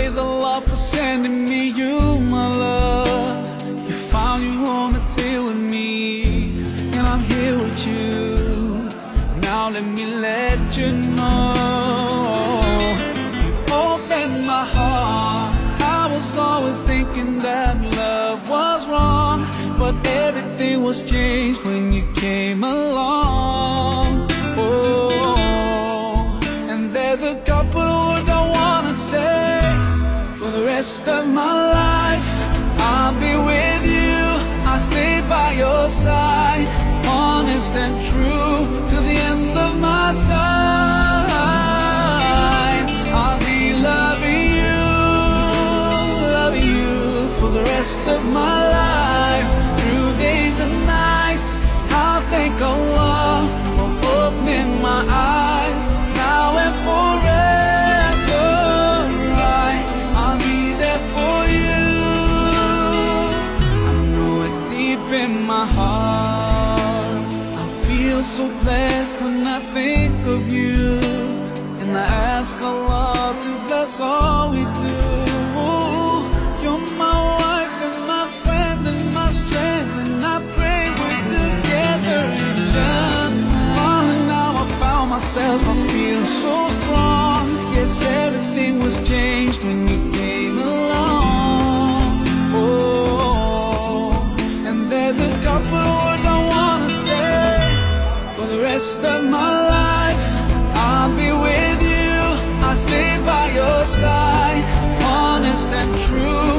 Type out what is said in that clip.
praise Allah for sending me you, my love. You found your home, it's here with me, and I'm here with you. Now let me let you know, you've opened my heart. I was always thinking that love was wrong, but everything was changed when you came along. Oh, and there's a couple words I wanna say. For the rest of my life, I'll be with you. I'll stay by your side, honest and true, to the end of my time. I'll be loving you for the rest of my life. Through days and nights, I'll thank Allah for opening my eyes. Now and forever, I'll be there for you. I know it deep in my heart. I feel so blessed when I think of you, and I ask Allah to bless all we do. You're my wife and my friend and my strength, and I pray we're together in Jannah. Oh, and now I found myself, I feel so strong. Yes, everything was changed when you came along. Oh, and there's a couple words I wanna say. For the rest of my life, I'll be with you. I'll stay by your side, honest and true,